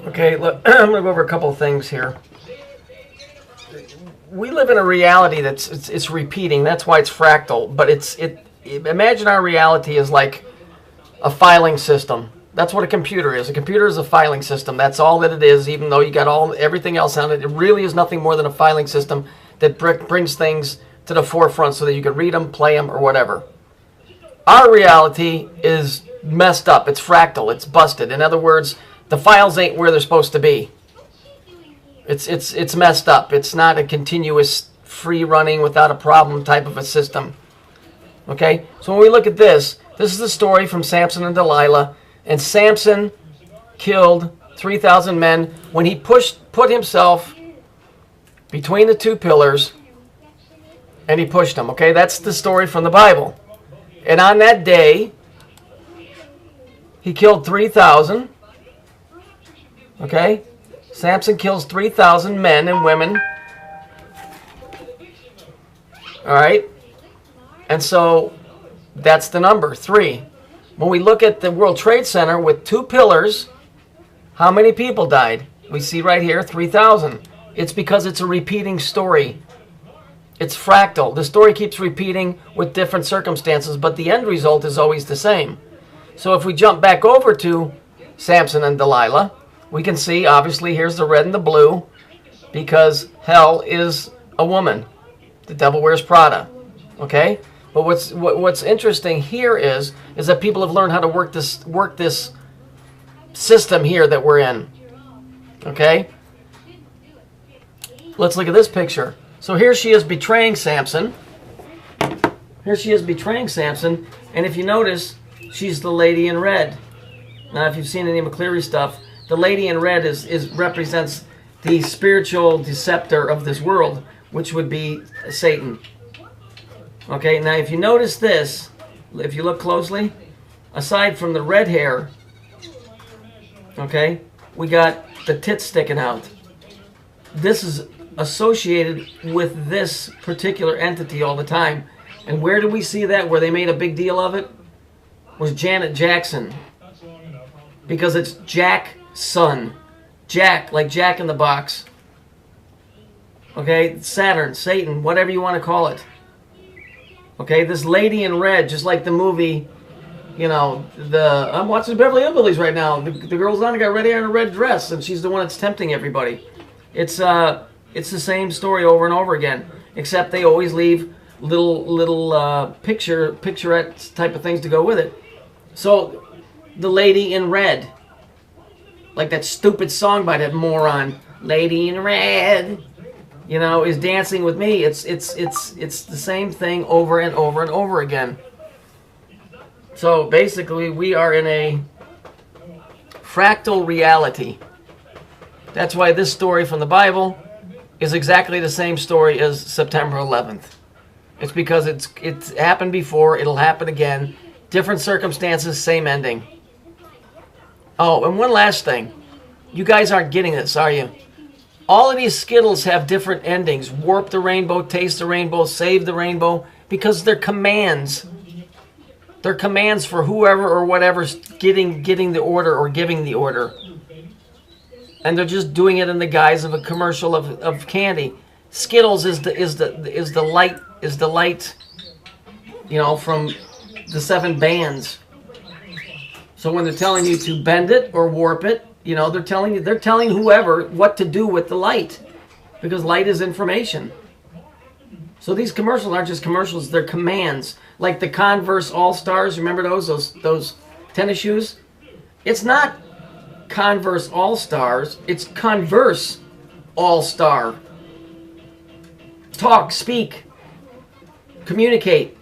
Okay, look, I'm going to go over a couple of things here. We live in a reality it's repeating. That's why it's fractal. But imagine our reality is like a filing system. That's what a computer is. A computer is a filing system. That's all that it is. Even though you got everything else on it, it really is nothing more than a filing system that brings things to the forefront so that you can read them, play them, or whatever. Our reality is messed up. It's fractal. It's busted. In other words, the files ain't where they're supposed to be. It's messed up. It's not a continuous, free running without a problem type of a system. Okay? So when we look at this is the story from Samson and Delilah. And Samson killed 3,000 men when he put himself between the two pillars and he pushed them. Okay? That's the story from the Bible. And on that day, he killed 3,000. Okay? Samson kills 3,000 men and women. All right? And so that's the number, 3. When we look at the World Trade Center with 2 pillars, how many people died? We see right here, 3,000. It's because it's a repeating story. It's fractal. The story keeps repeating with different circumstances, but the end result is always the same. So if we jump back over to Samson and Delilah, we can see, obviously, here's the red and the blue, because hell is a woman. The devil wears Prada. Okay? But what's interesting here is that people have learned how to work this system here that we're in. Okay? Let's look at this picture. So here she is betraying Samson. Here she is betraying Samson, and if you notice, she's the lady in red. Now, if you've seen any McCleary stuff, the lady in red represents the spiritual deceptor of this world, which would be Satan. Okay, now if you notice this, if you look closely, aside from the red hair, okay, we got the tits sticking out. This is associated with this particular entity all the time. And where did we see that, where they made a big deal of it? Was Janet Jackson. Because it's Jack's son. Jack, like Jack in the Box. Okay, Saturn, Satan, whatever you want to call it. Okay, this lady in red, just like the movie, you know, I'm watching Beverly Hillbillies right now. The girl's on, got red hair and a red dress, and she's the one that's tempting everybody. It's the same story over and over again, except they always leave little picturette type of things to go with it. So, the lady in red, like that stupid song by that moron, Lady in Red, you know, is dancing with me. It's the same thing over and over and over again. So basically, we are in a fractal reality. That's why this story from the Bible is exactly the same story as September 11th. It's because it's happened before, it'll happen again. Different circumstances, same ending. Oh, and one last thing. You guys aren't getting this, are you? All of these Skittles have different endings. Warp the rainbow, taste the rainbow, save the rainbow, because they're commands. They're commands for whoever or whatever's getting the order or giving the order. And they're just doing it in the guise of a commercial of candy. Skittles is the light, you know, from the 7 bands. So when they're telling you to bend it or warp it, you know, they're telling whoever what to do with the light, because light is information. So these commercials aren't just commercials; they're commands. Like the Converse All Stars, remember those tennis shoes? It's not Converse All Stars; it's Converse All Star. Talk, speak, communicate.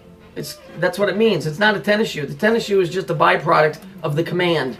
That's what it means. It's not a tennis shoe. The tennis shoe is just a byproduct of the command.